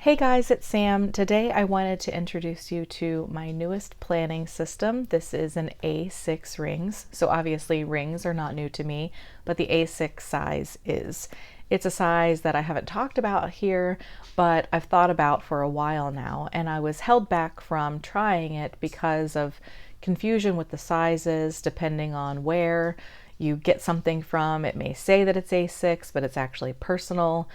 Hey guys, it's Sam. Today I wanted to introduce you to my newest planning system. This is an A6 rings. So obviously rings are not new to me, but the A6 size is. It's a size that I haven't talked about here, but I've thought about for a while now, and I was held back from trying it because of confusion with the sizes depending on where you get something from. It may say that it's A6, but it's actually personal.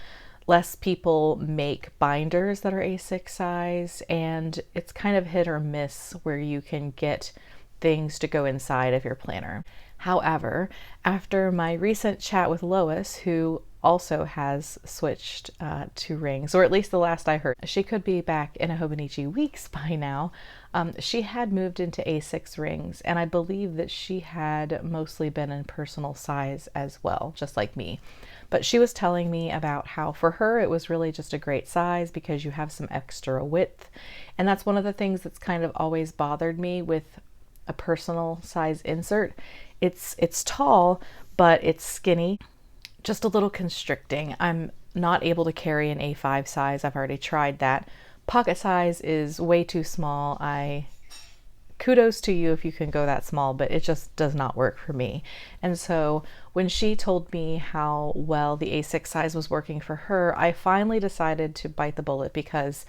Less people make binders that are A6 size, and it's kind of hit or miss where you can get things to go inside of your planner. However, after my recent chat with Lois, who also has switched to rings, or at least the last I heard, she could be back in a Hobonichi weeks by now. She had moved into A6 rings, and I believe that she had mostly been in personal size as well, just like me. But she was telling me about how for her it was really just a great size because you have some extra width. And that's one of the things that's kind of always bothered me with a personal size insert. It's tall, but it's skinny, just a little constricting. I'm not able to carry an A5 size. I've already tried that. Pocket size is way too small. Kudos to you if you can go that small, but it just does not work for me. And so when she told me how well the A6 size was working for her, I finally decided to bite the bullet because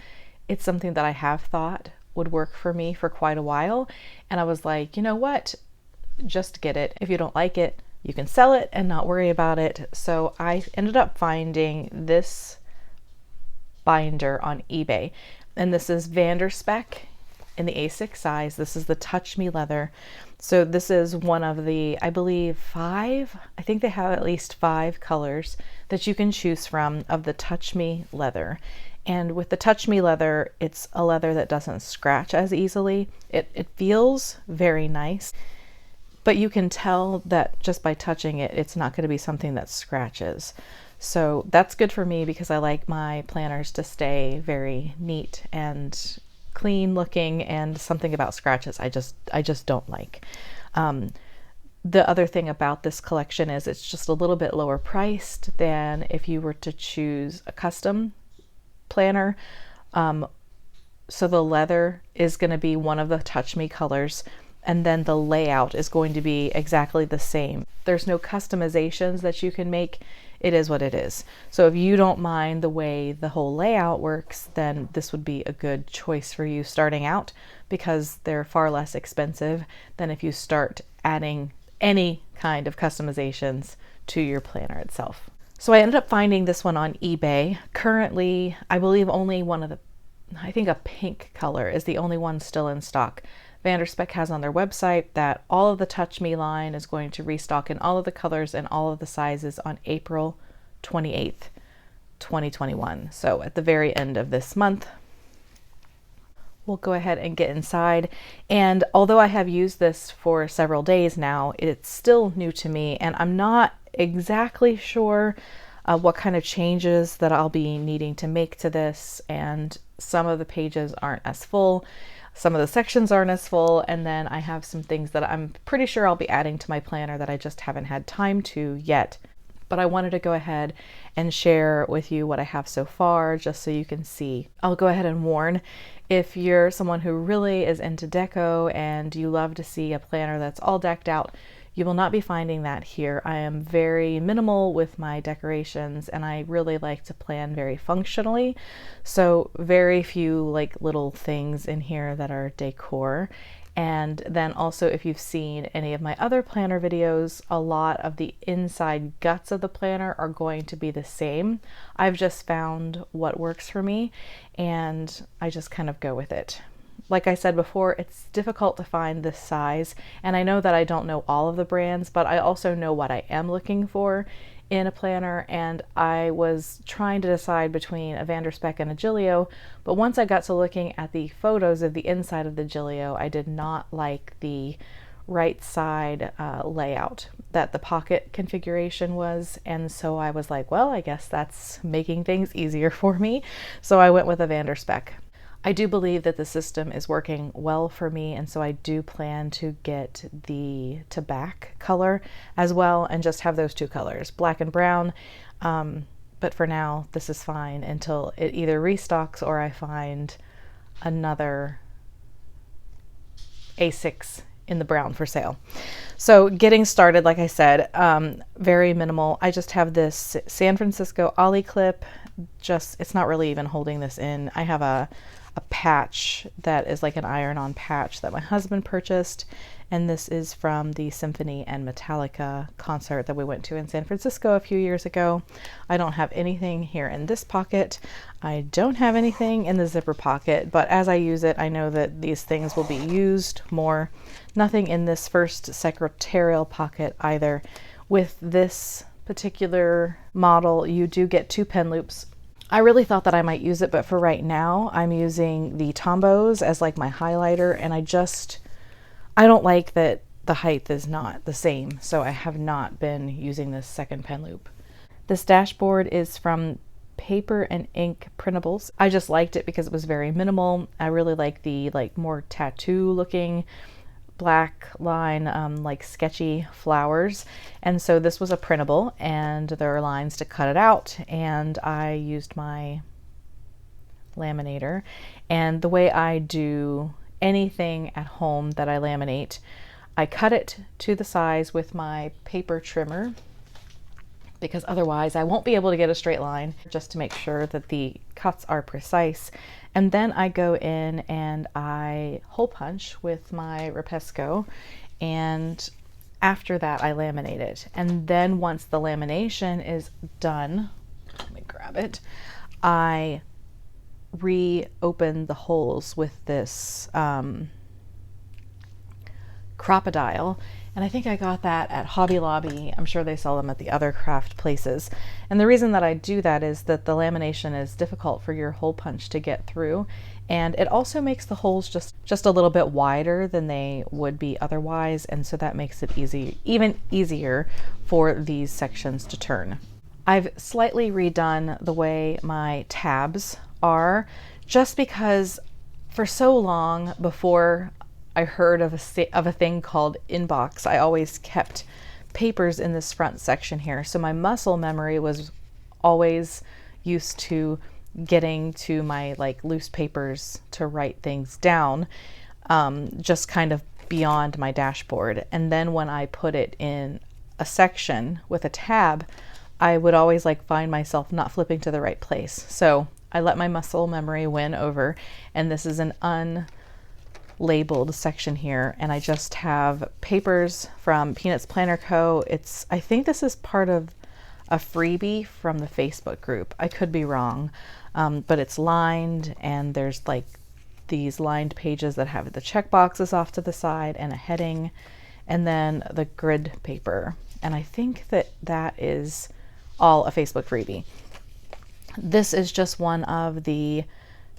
it's something that I have thought would work for me for quite a while. And I was like, you know what? Just get it. If you don't like it, you can sell it and not worry about it. So I ended up finding this binder on eBay, and this is Vanderspec in the A6 size. This is the Touch Me leather. So this is one of the, I believe, I think they have at least 5 colors that you can choose from of the Touch Me leather. And with the Touch Me leather, it's a leather that doesn't scratch as easily. It feels very nice, but you can tell that just by touching it, it's not going to be something that scratches. So that's good for me because I like my planners to stay very neat and clean looking, and something about scratches I just don't like. The other thing about this collection is it's just a little bit lower priced than if you were to choose a custom planner. So the leather is going to be one of the Touch Me colors, and then the layout is going to be exactly the same. There's no customizations that you can make. It is what it is. So if you don't mind the way the whole layout works, then this would be a good choice for you starting out because they're far less expensive than if you start adding any kind of customizations to your planner itself. So I ended up finding this one on eBay. Currently, I believe only one of the, I think a pink color is the only one still in stock. Vanderspec has on their website that all of the Touch Me line is going to restock in all of the colors and all of the sizes on April 28th, 2021. So at the very end of this month, we'll go ahead and get inside. And although I have used this for several days now, it's still new to me, and I'm not exactly sure what kind of changes that I'll be needing to make to this. And some of the pages aren't as full. Some of the sections aren't as full, and then I have some things that I'm pretty sure I'll be adding to my planner that I just haven't had time to yet. But I wanted to go ahead and share with you what I have so far, just so you can see. I'll go ahead and warn, if you're someone who really is into deco and you love to see a planner that's all decked out, you will not be finding that here. I am very minimal with my decorations, and I really like to plan very functionally. So very few like little things in here that are decor. And then also, if you've seen any of my other planner videos, a lot of the inside guts of the planner are going to be the same. I've just found what works for me, and I just kind of go with it. Like I said before, it's difficult to find this size, and I know that I don't know all of the brands, but I also know what I am looking for in a planner, and I was trying to decide between a Vanderspec and a Gillio, but once I got to looking at the photos of the inside of the Gillio, I did not like the right side layout that the pocket configuration was, and so I was like, well, I guess that's making things easier for me, so I went with a Vanderspec. I do believe that the system is working well for me, and so I do plan to get the tobacco color as well and just have those 2 colors, black and brown. but for now this is fine until it either restocks or I find another A6 in the brown for sale. So getting started, like I said, very minimal. I just have this San Francisco ollie clip. It's not really even holding this in. I have a patch that is like an iron-on patch that my husband purchased, and this is from the Symphony and Metallica concert that we went to in San Francisco a few years ago. I don't have anything here in this pocket. I don't have anything in the zipper pocket, but as I use it, I know that these things will be used more. Nothing in this first secretarial pocket either. With this particular model, you do get 2 pen loops. I really thought that I might use it, but for right now, I'm using the Tombos as like my highlighter, and I don't like that the height is not the same, so I have not been using this second pen loop. This dashboard is from PaperNInkPrintables. I just liked it because it was very minimal. I really like the more tattoo looking black line, like sketchy flowers, and so this was a printable and there are lines to cut it out, and I used my laminator. And the way I do anything at home that I laminate, I cut it to the size with my paper trimmer, because otherwise I won't be able to get a straight line, just to make sure that the cuts are precise. And then I go in and I hole punch with my Rapesco, and after that I laminate it. And then once the lamination is done, let me grab it, I reopen the holes with this Crocodile, and I think I got that at Hobby Lobby. I'm sure they sell them at the other craft places. And the reason that I do that is that the lamination is difficult for your hole punch to get through, and it also makes the holes just a little bit wider than they would be otherwise, and so that makes it even easier for these sections to turn. I've slightly redone the way my tabs are, just because for so long before I heard of a thing called inbox, I always kept papers in this front section here. So my muscle memory was always used to getting to my loose papers to write things down, just kind of beyond my dashboard. And then when I put it in a section with a tab, I would always find myself not flipping to the right place. So I let my muscle memory win over, and this is an unlabeled section here, and I just have papers from Peanuts Planner Co. I think this is part of a freebie from the Facebook group. I could be wrong, but it's lined, and there's these lined pages that have the check boxes off to the side and a heading, and then the grid paper. And I think that is all a Facebook freebie. This is just one of the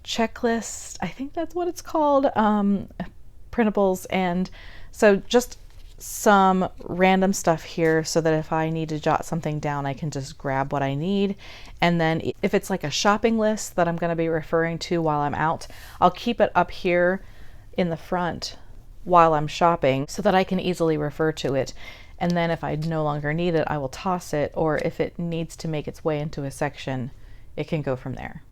checklist, I think that's what it's called, printables. And so just some random stuff here so that if I need to jot something down, I can just grab what I need. And then if it's like a shopping list that I'm going to be referring to while I'm out, I'll keep it up here in the front while I'm shopping so that I can easily refer to it. And then if I no longer need it, I will toss it, or if it needs to make its way into a section, it can go from there.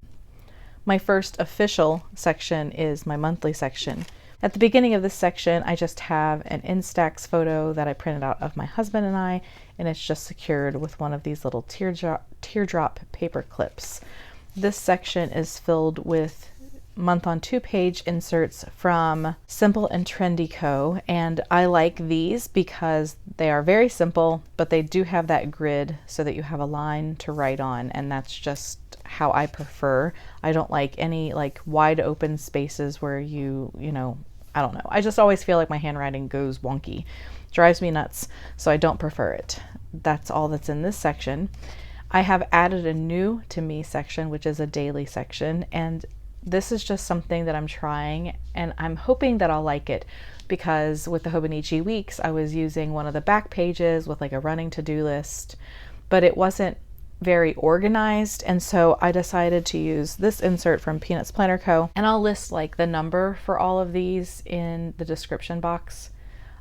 My first official section is my monthly section. At the beginning of this section, I just have an Instax photo that I printed out of my husband and I, and it's just secured with one of these little teardrop paper clips. This section is filled with month on 2-page inserts from SimpleandTrendyCo, and I like these because they are very simple, but they do have that grid so that you have a line to write on, and that's just how I prefer. I don't like any wide open spaces where you know, I don't know. I just always feel like my handwriting goes wonky. Drives me nuts, so I don't prefer it. That's all that's in this section. I have added a new to me section, which is a daily section, and this is just something that I'm trying, and I'm hoping that I'll like it, because with the Hobonichi weeks, I was using one of the back pages with a running to-do list, but it wasn't very organized, and so I decided to use this insert from Peanuts Planner Co. And I'll list the number for all of these in the description box.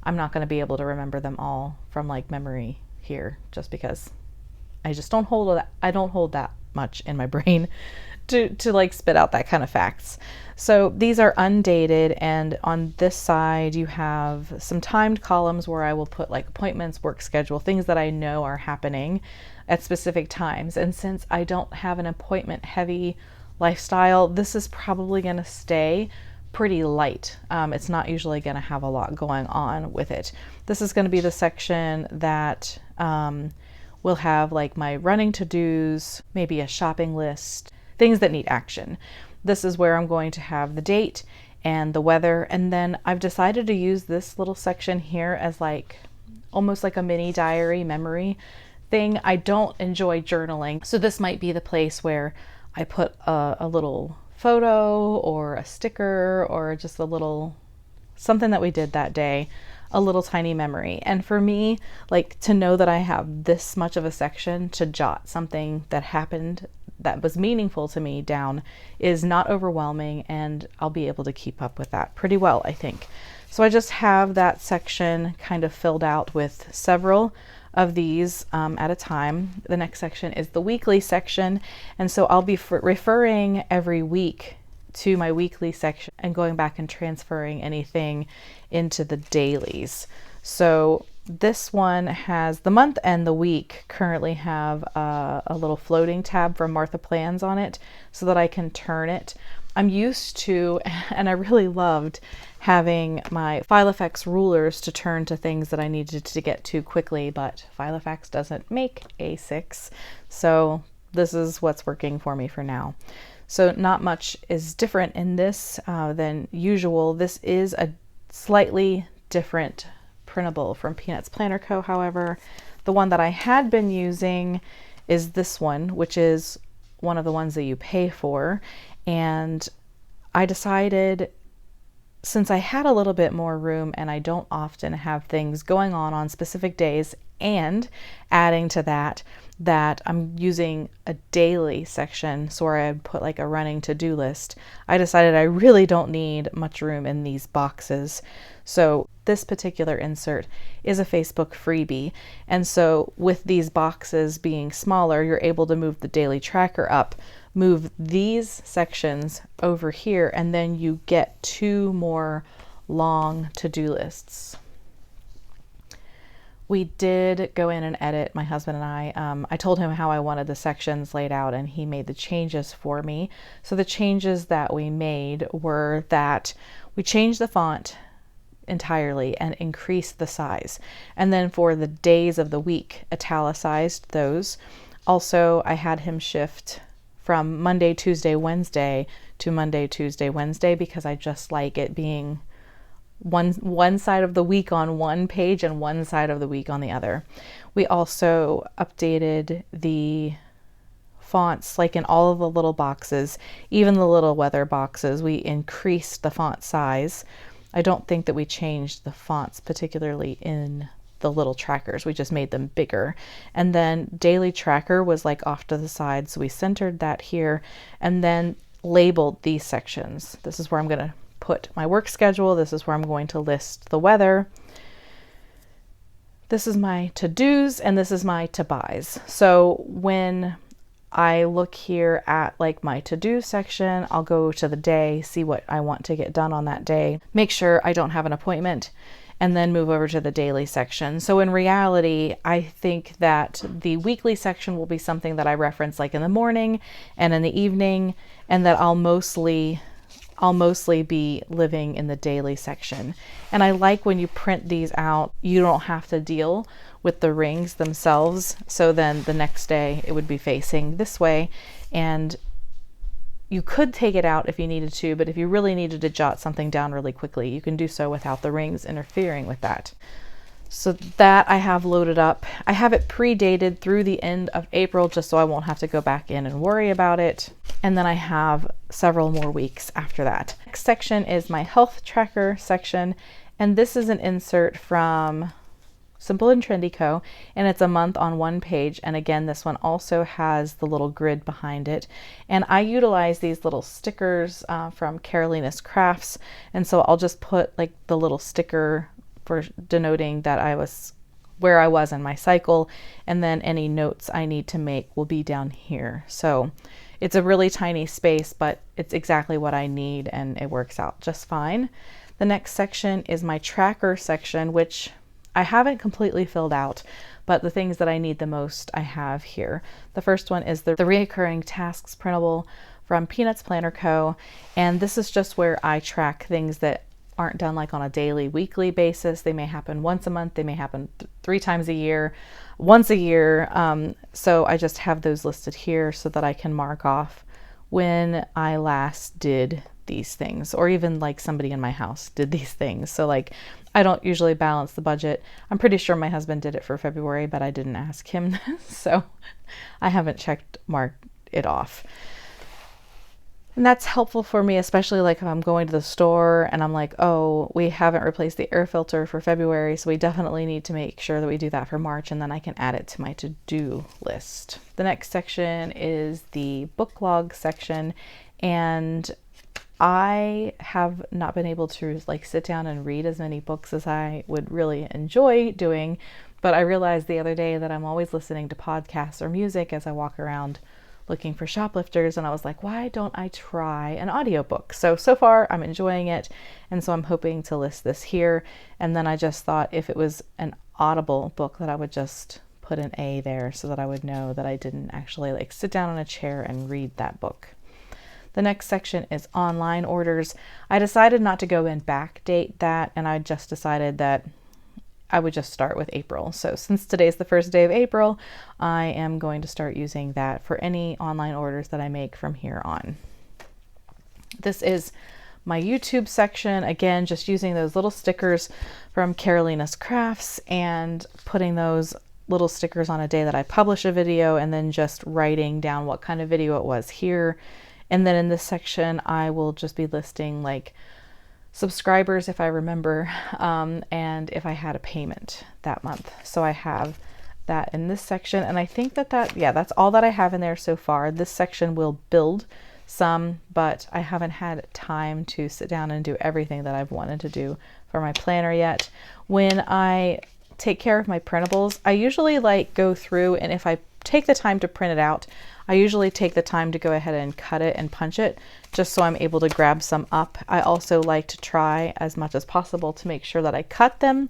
I'm not going to be able to remember them all from memory here, just because I just don't hold that. I don't hold that much in my brain to like spit out that kind of facts. So these are undated, and on this side you have some timed columns where I will put like appointments, work schedule, things that I know are happening at specific times. And since I don't have an appointment heavy lifestyle, this is probably going to stay pretty light. It's not usually going to have a lot going on with it. This is going to be the section that will have like my running to-dos, maybe a shopping list, things that need action. This is where I'm going to have the date and the weather. And then I've decided to use this little section here as like almost like a mini diary memory thing. I don't enjoy journaling, so this might be the place where I put a little photo or a sticker or just a little something that we did that day, a little tiny memory. And for me, like, to know that I have this much of a section to jot something that happened that was meaningful to me down is not overwhelming, and I'll be able to keep up with that pretty well, I think. So I just have that section kind of filled out with several of these at a time. The next section is the weekly section, and so I'll be referring every week to my weekly section and going back and transferring anything into the dailies. So this one has the month and the week currently have a little floating tab from Martha Plans on it so that I can turn it. I'm used to, and I really loved, having my Filofax rulers to turn to things that I needed to get to quickly, but Filofax doesn't make A6, so this is what's working for me for now. So not much is different in this than usual. This is a slightly different printable from Peanuts Planner Co. However, the one that I had been using is this one, which is one of the ones that you pay for. And I decided, since I had a little bit more room and I don't often have things going on specific days, and adding to that, that I'm using a daily section, so where I'd put like a running to-do list, I decided I really don't need much room in these boxes. So this particular insert is a Facebook freebie. And so with these boxes being smaller, you're able to move the daily tracker up, move these sections over here, and then you get 2 more long to-do lists. We did go in and edit, my husband and I told him how I wanted the sections laid out, and he made the changes for me. So the changes that we made were that we changed the font entirely and increased the size. And then for the days of the week, italicized those. Also, I had him shift from Monday, Tuesday, Wednesday to Monday, Tuesday, Wednesday, because I just like it being one side of the week on one page and one side of the week on the other. We also updated the fonts, like in all of the little boxes, even the little weather boxes, we increased the font size. I don't think that we changed the fonts particularly in the little trackers. We just made them bigger. And then daily tracker was like off to the side, so we centered that here and then labeled these sections. This is where I'm going to put my work schedule. This is where I'm going to list the weather. This is my to-dos, and this is my to-buys. So when I look here at like my to-do section, I'll go to the day, see what I want to get done on that day, make sure I don't have an appointment, and then move over to the daily section. So in reality, I think that the weekly section will be something that I reference like in the morning and in the evening, and that I'll mostly be living in the daily section. And I like when you print these out, you don't have to deal with the rings themselves. So then the next day it would be facing this way, and you could take it out if you needed to, but if you really needed to jot something down really quickly, you can do so without the rings interfering with that. So that I have loaded up. I have it pre-dated through the end of April just so I won't have to go back in and worry about it. And then I have several more weeks after that. Next section is my health tracker section. And this is an insert from SimpleandTrendyCo, and it's a month on one page. And again, this one also has the little grid behind it. And I utilize these little stickers from Carolina's Crafts. And so I'll just put like the little sticker for denoting that I was where I was in my cycle, and then any notes I need to make will be down here. So it's a really tiny space, but it's exactly what I need, and it works out just fine. The next section is my tracker section, which I haven't completely filled out, but the things that I need the most I have here. The first one is the Reoccurring Tasks printable from Peanuts Planner Co. And this is just where I track things that aren't done like on a daily, weekly basis. They may happen once a month, they may happen 3 times a year, once a year. So I just have those listed here so that I can mark off when I last did these things, or even like somebody in my house did these things. So like, I don't usually balance the budget. I'm pretty sure my husband did it for February, but I didn't ask him. So I haven't marked it off. And that's helpful for me, especially like if I'm going to the store and I'm like, oh, we haven't replaced the air filter for February, so we definitely need to make sure that we do that for March, and then I can add it to my to-do list. The next section is the book log section, and I have not been able to like sit down and read as many books as I would really enjoy doing, but I realized the other day that I'm always listening to podcasts or music as I walk around looking for shoplifters, and I was like, why don't I try an audiobook? So far I'm enjoying it, and so I'm hoping to list this here. And then I just thought if it was an Audible book that I would just put an A there so that I would know that I didn't actually like sit down on a chair and read that book. The next section is online orders. I decided not to go and backdate that, and I just decided that I would just start with April. So since today's the first day of April, I am going to start using that for any online orders that I make from here on. This is my YouTube section. Again, just using those little stickers from Carolina's Crafts and putting those little stickers on a day that I publish a video, and then just writing down what kind of video it was here. And then in this section, I will just be listing like subscribers if I remember, and if I had a payment that month. So I have that in this section, and I think that's all that I have in there so far. This section will build some, but I haven't had time to sit down and do everything that I've wanted to do for my planner yet. When I take care of my printables, I usually like go through, and if I take the time to print it out, I usually take the time to go ahead and cut it and punch it just so I'm able to grab some up. I also like to try as much as possible to make sure that I cut them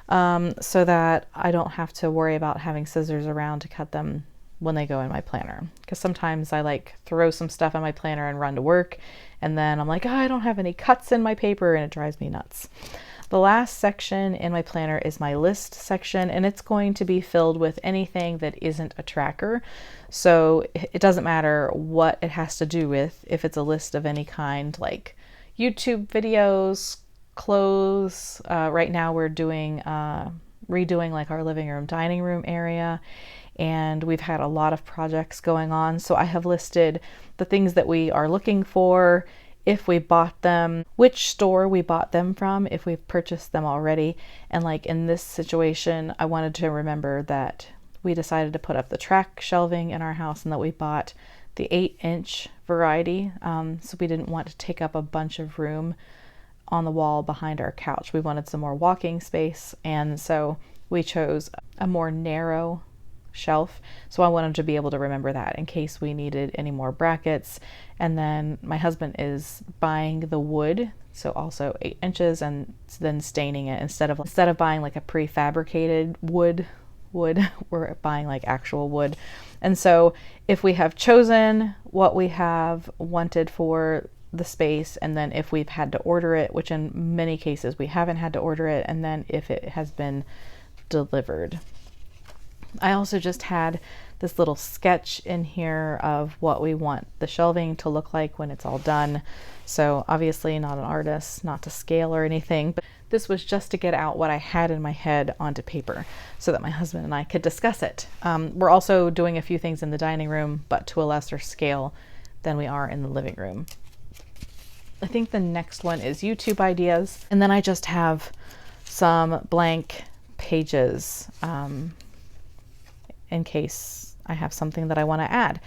so that I don't have to worry about having scissors around to cut them when they go in my planner. Because sometimes I like throw some stuff in my planner and run to work, and then I'm like, oh, I don't have any cuts in my paper, and it drives me nuts. The last section in my planner is my list section, and it's going to be filled with anything that isn't a tracker. So it doesn't matter what it has to do with, if it's a list of any kind, like YouTube videos, clothes. Right now we're doing redoing like our living room, dining room area, and we've had a lot of projects going on. So I have listed the things that we are looking for, if we bought them, which store we bought them from, if we've purchased them already. And like in this situation, I wanted to remember that we decided to put up the track shelving in our house, and that we bought the 8-inch variety. So we didn't want to take up a bunch of room on the wall behind our couch. We wanted some more walking space, and so we chose a more narrow shelf. So I wanted to be able to remember that in case we needed any more brackets. And then my husband is buying the wood, so also 8 inches, and then staining it instead of buying like a prefabricated wood, we're buying like actual wood. And so if we have chosen what we have wanted for the space, and then if we've had to order it, which in many cases we haven't had to order it, and then if it has been delivered. I also just had this little sketch in here of what we want the shelving to look like when it's all done. So obviously not an artist, not to scale or anything, but this was just to get out what I had in my head onto paper so that my husband and I could discuss it. We're also doing a few things in the dining room, but to a lesser scale than we are in the living room. I think the next one is YouTube ideas. And then I just have some blank pages in case I have something that I want to add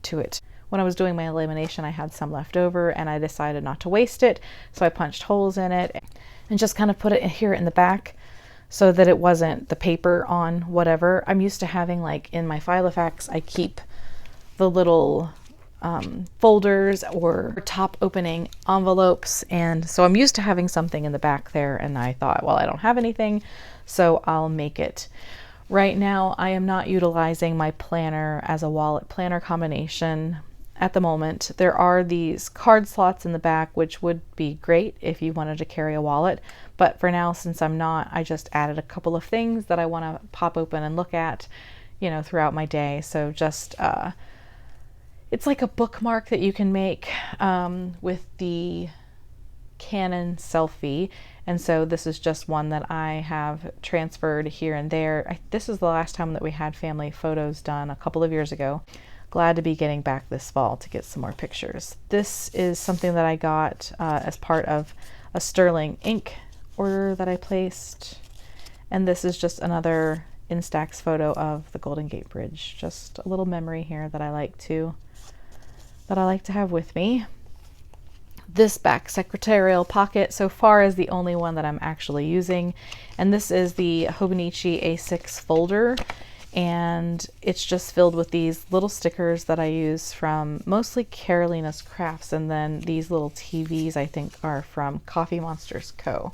to it. When I was doing my lamination, I had some left over, and I decided not to waste it. So I punched holes in it and just kind of put it here in the back so that it wasn't the paper on whatever. I'm used to having, like in my Filofax, I keep the little folders or top opening envelopes, and so I'm used to having something in the back there, and I thought, well, I don't have anything, so I'll make it. Right now I am not utilizing my planner as a wallet planner combination at the moment. There are these card slots in the back, which would be great if you wanted to carry a wallet, but for now, since I'm not, I just added a couple of things that I want to pop open and look at, you know, throughout my day. So just it's like a bookmark that you can make with the Canon selfie, and so this is just one that I have transferred here and there. This is the last time that we had family photos done a couple of years ago. Glad to be getting back this fall to get some more pictures. This is something that I got as part of a sterling ink order that I placed, and this is just another Instax photo of the Golden Gate Bridge. Just a little memory here that I like to have with me. This back secretarial pocket so far is the only one that I'm actually using, and this is the Hobonichi A6 folder, and it's just filled with these little stickers that I use from mostly Carolina's Crafts, and then these little TVs I think are from Coffee Monsters Co.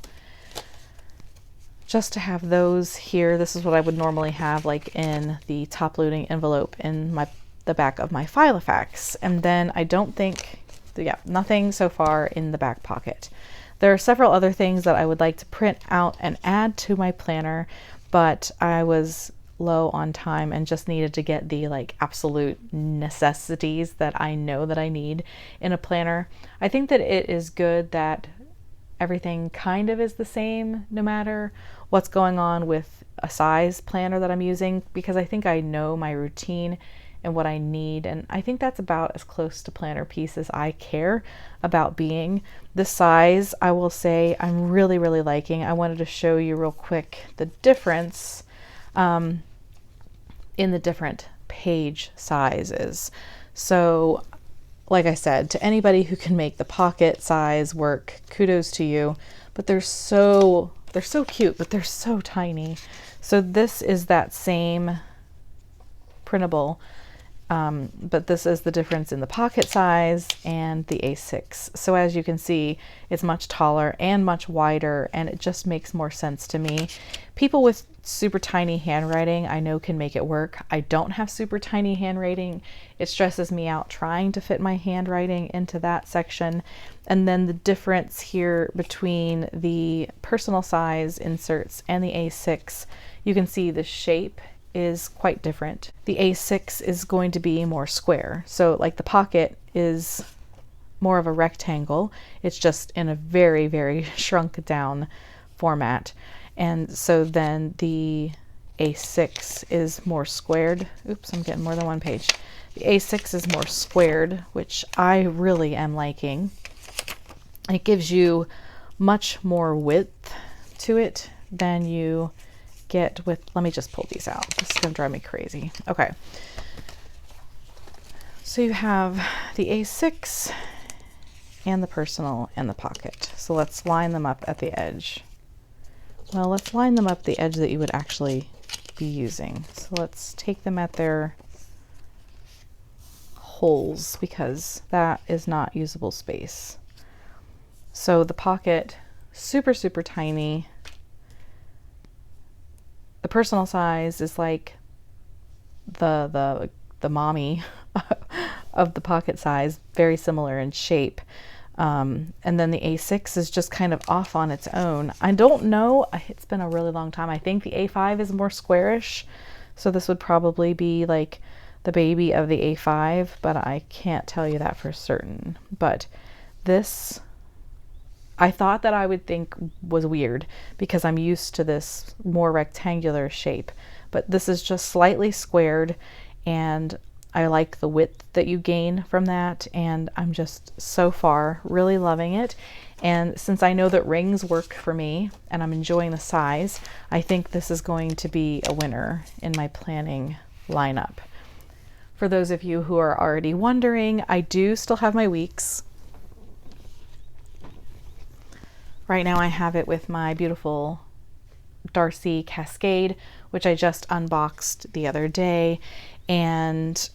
Just to have those here. This is what I would normally have like in the top loading envelope in the back of my Filofax, and then I don't think, yeah, nothing so far in the back pocket. There are several other things that I would like to print out and add to my planner, but I was low on time and just needed to get the like absolute necessities that I know that I need in a planner. I think that it is good that everything kind of is the same no matter what's going on with a size planner that I'm using, because I think I know my routine and what I need, and I think that's about as close to planner piece as I care about being. The size, I will say, I'm really liking. I wanted to show you real quick the difference in the different page sizes. So like I said, to anybody who can make the pocket size work, kudos to you, but they're so cute, but they're so tiny. So this is that same printable, but this is the difference in the pocket size and the A6. So as you can see, it's much taller and much wider, and it just makes more sense to me. People with super tiny handwriting I know can make it work. I don't have super tiny handwriting. It stresses me out trying to fit my handwriting into that section. And then the difference here between the personal size inserts and the A6, you can see the shape is quite different. The A6 is going to be more square. So like the pocket is more of a rectangle. It's just in a very shrunk down format. And so then the A6 is more squared. Oops, I'm getting more than one page. The A6 is more squared, which I really am liking. It gives you much more width to it than you get with, let me just pull these out. This is gonna drive me crazy. Okay. So you have the A6 and the personal and the pocket. So let's line them up at the edge. Well, let's line them up the edge that you would actually be using. So let's take them at their holes, because that is not usable space. So the pocket, super tiny. The personal size is like the mommy of the pocket size, very similar in shape. And then the A6 is just kind of off on its own. I don't know, it's been a really long time. I think the A5 is more squarish, so this would probably be like the baby of the A5, but I can't tell you that for certain. But this, I thought that I would think was weird because I'm used to this more rectangular shape, but this is just slightly squared, and I like the width that you gain from that, and I'm just so far really loving it. And since I know that rings work for me and I'm enjoying the size, I think this is going to be a winner in my planning lineup. For those of you who are already wondering, I do still have my weeks. Right now I have it with my beautiful Darcy Cascade, which I just unboxed the other day. And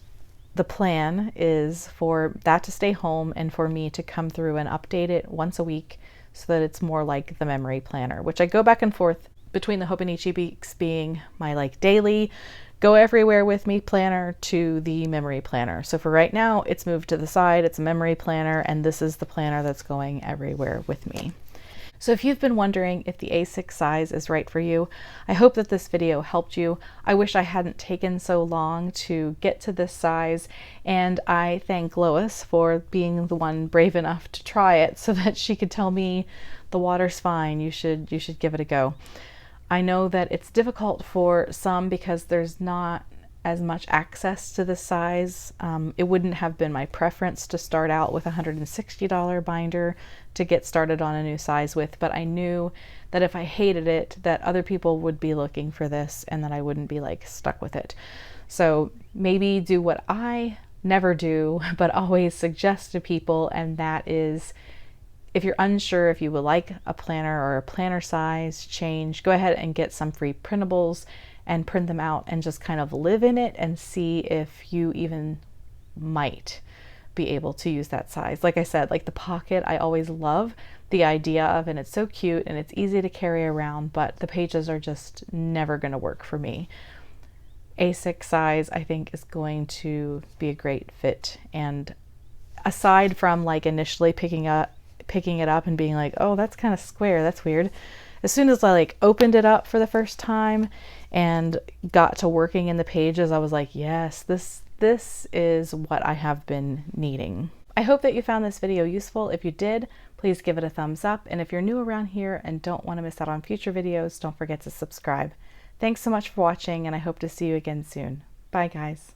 the plan is for that to stay home and for me to come through and update it once a week so that it's more like the memory planner, which I go back and forth between the Hobonichi Beaks being my like daily go everywhere with me planner to the memory planner. So for right now, it's moved to the side, it's a memory planner, and this is the planner that's going everywhere with me. So if you've been wondering if the A6 size is right for you, I hope that this video helped you. I wish I hadn't taken so long to get to this size, and I thank Lois for being the one brave enough to try it so that she could tell me the water's fine, you should give it a go. I know that it's difficult for some because there's not as much access to this size. It wouldn't have been my preference to start out with a $160 binder to get started on a new size with, but I knew that if I hated it, that other people would be looking for this and that I wouldn't be like stuck with it. So maybe do what I never do, but always suggest to people, and that is, if you're unsure if you would like a planner or a planner size change, go ahead and get some free printables and print them out and just kind of live in it and see if you even might be able to use that size. Like I said, like the pocket, I always love the idea of, and it's so cute and it's easy to carry around, but the pages are just never going to work for me. A6 size, I think, is going to be a great fit. And aside from like initially picking it up and being like, oh, that's kind of square, that's weird. As soon as I like opened it up for the first time and got to working in the pages, I was like, yes, this is what I have been needing. I hope that you found this video useful. If you did, please give it a thumbs up. And if you're new around here and don't want to miss out on future videos, don't forget to subscribe. Thanks so much for watching, and I hope to see you again soon. Bye, guys.